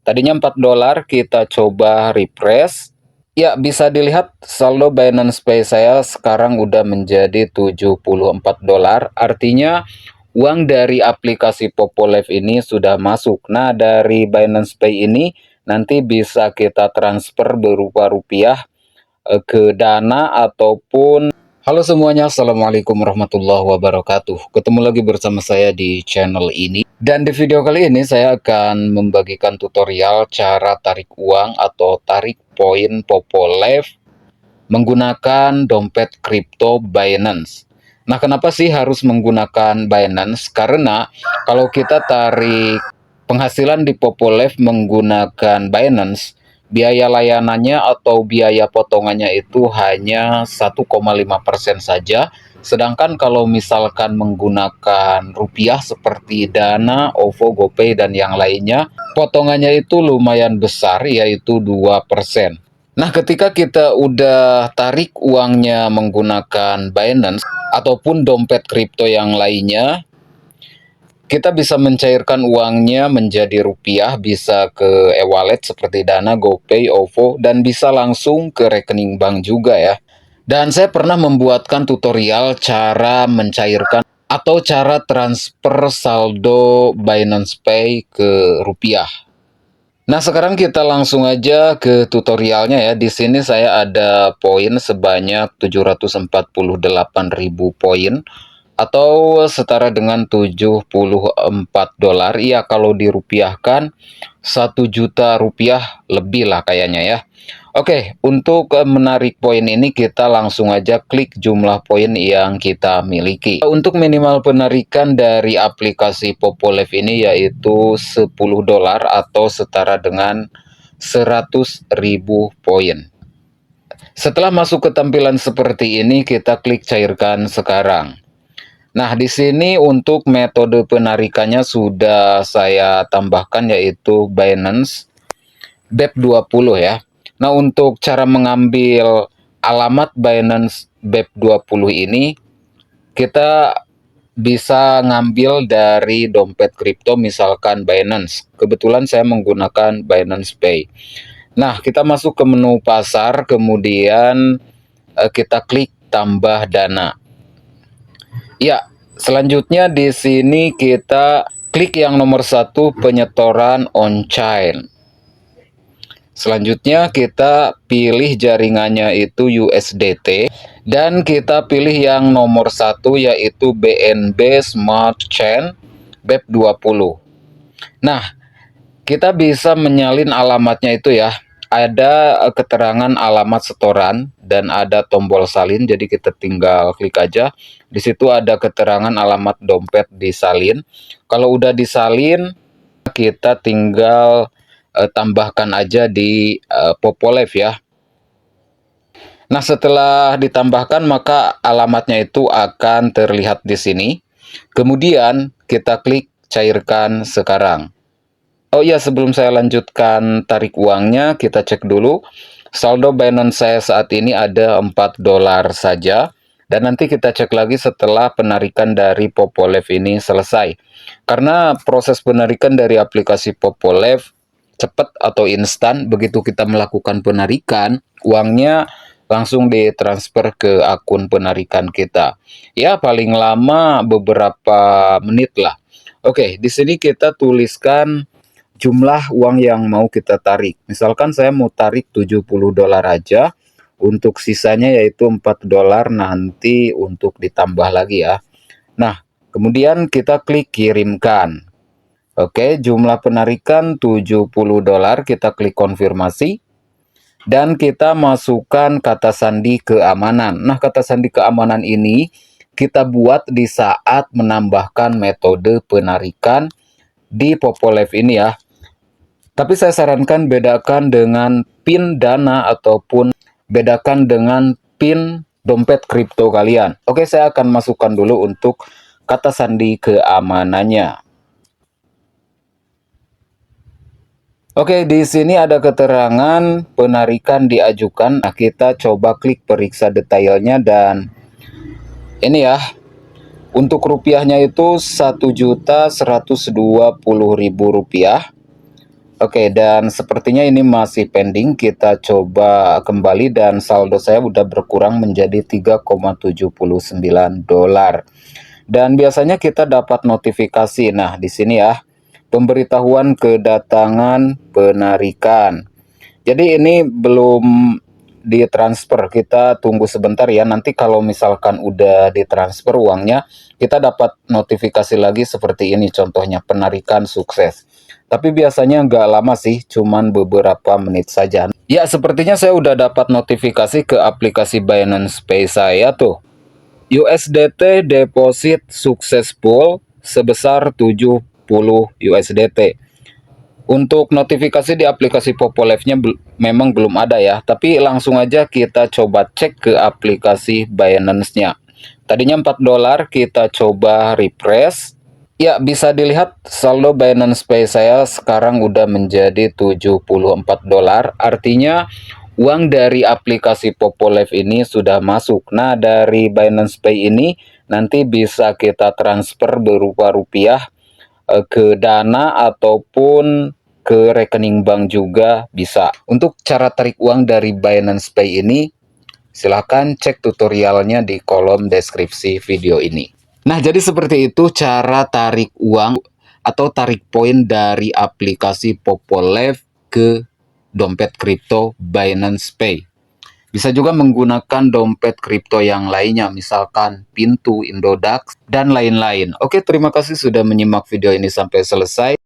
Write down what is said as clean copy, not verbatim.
Tadinya 4 dolar, kita coba refresh. Ya, bisa dilihat saldo Binance Pay saya sekarang udah menjadi 74 dolar. Artinya uang dari aplikasi Popolev ini sudah masuk. Nah, dari Binance Pay ini nanti bisa kita transfer berupa rupiah ke Dana ataupun. Halo semuanya, Assalamualaikum warahmatullahi wabarakatuh. Ketemu lagi bersama saya di channel ini. Dan di video kali ini saya akan membagikan tutorial cara tarik uang atau tarik poin Popolev menggunakan dompet kripto Binance. Nah, kenapa sih harus menggunakan Binance? Karena kalau kita tarik penghasilan di Popolev menggunakan Binance, biaya layanannya atau biaya potongannya itu hanya 1,5% saja. Sedangkan kalau misalkan menggunakan rupiah seperti Dana, OVO, GoPay, dan yang lainnya, potongannya itu lumayan besar, yaitu 2%. Nah, ketika kita udah tarik uangnya menggunakan Binance ataupun dompet kripto yang lainnya, kita bisa mencairkan uangnya menjadi rupiah, bisa ke e-wallet seperti Dana, GoPay, OVO, dan bisa langsung ke rekening bank juga ya. Dan saya pernah membuatkan tutorial cara mencairkan atau cara transfer saldo Binance Pay ke rupiah. Nah, sekarang kita langsung aja ke tutorialnya ya. Di sini saya ada poin sebanyak 748.000 poin atau setara dengan 74 dolar. Iya, kalau dirupiahkan 1 juta rupiah lebih lah kayaknya ya. Oke, untuk menarik poin ini kita langsung aja klik jumlah poin yang kita miliki. Untuk minimal penarikan dari aplikasi Popolev ini yaitu 10 dolar atau setara dengan 100.000 poin. Setelah masuk ke tampilan seperti ini, kita klik cairkan sekarang. Nah, di sini untuk metode penarikannya sudah saya tambahkan yaitu Binance BEP20 ya. Nah, untuk cara mengambil alamat Binance BEP20 ini, kita bisa ngambil dari dompet kripto misalkan Binance. Kebetulan saya menggunakan Binance Pay. Nah, kita masuk ke menu pasar, kemudian kita klik tambah dana. Ya, selanjutnya di sini kita klik yang nomor 1 penyetoran on-chain. Selanjutnya kita pilih jaringannya itu USDT dan kita pilih yang nomor 1 yaitu BNB Smart Chain BEP20. Nah, kita bisa menyalin alamatnya itu ya. Ada keterangan alamat setoran dan ada tombol salin, jadi kita tinggal klik aja. Di situ ada keterangan alamat dompet disalin. Kalau udah disalin, kita tinggal tambahkan aja di Popolev ya. Nah, setelah ditambahkan maka alamatnya itu akan terlihat di sini. Kemudian kita klik cairkan sekarang. Oh iya, sebelum saya lanjutkan tarik uangnya, kita cek dulu. Saldo Binance saya saat ini ada 4 dolar saja. Dan nanti kita cek lagi setelah penarikan dari Popolev ini selesai. Karena proses penarikan dari aplikasi Popolev cepat atau instan, begitu kita melakukan penarikan, uangnya langsung ditransfer ke akun penarikan kita. Ya, paling lama beberapa menit lah. Oke, di sini kita tuliskan jumlah uang yang mau kita tarik. Misalkan saya mau tarik 70 dolar aja, untuk sisanya yaitu 4 dolar nanti untuk ditambah lagi ya. Nah, kemudian kita klik kirimkan. Oke, jumlah penarikan 70 dolar, kita klik konfirmasi. Dan kita masukkan kata sandi keamanan. Nah, kata sandi keamanan ini kita buat di saat menambahkan metode penarikan di Popolev ini ya. Tapi saya sarankan bedakan dengan PIN Dana ataupun bedakan dengan PIN dompet kripto kalian. Oke, saya akan masukkan dulu untuk kata sandi keamanannya. Oke, di sini ada keterangan penarikan diajukan. Nah, kita coba klik periksa detailnya dan ini ya. Untuk rupiahnya itu 1.120.000 rupiah. Oke, dan sepertinya ini masih pending. Kita coba kembali dan saldo saya udah berkurang menjadi 3,79 dolar. Dan biasanya kita dapat notifikasi. Nah, di sini ya, pemberitahuan kedatangan penarikan. Jadi ini belum ditransfer, kita tunggu sebentar ya. Nanti kalau misalkan udah ditransfer uangnya, kita dapat notifikasi lagi seperti ini, contohnya penarikan sukses. Tapi biasanya nggak lama sih, cuman beberapa menit saja. Ya, sepertinya saya udah dapat notifikasi ke aplikasi Binance Pay saya tuh. USDT deposit successful sebesar 70 USDT. Untuk notifikasi di aplikasi Popolevnya memang belum ada ya, tapi langsung aja kita coba cek ke aplikasi Binance-nya. Tadinya 4 dolar, kita coba refresh. Ya, bisa dilihat saldo Binance Pay saya sekarang udah menjadi 74 dolar. Artinya uang dari aplikasi Popolev ini sudah masuk. Nah, dari Binance Pay ini nanti bisa kita transfer berupa rupiah ke Dana ataupun ke rekening bank juga bisa. Untuk cara tarik uang dari Binance Pay ini, silahkan cek tutorialnya di kolom deskripsi video ini. Nah, jadi seperti itu cara tarik uang atau tarik poin dari aplikasi Popolev ke dompet kripto Binance Pay. Bisa juga menggunakan dompet kripto yang lainnya, misalkan Pintu, Indodax, dan lain-lain. Oke, terima kasih sudah menyimak video ini sampai selesai.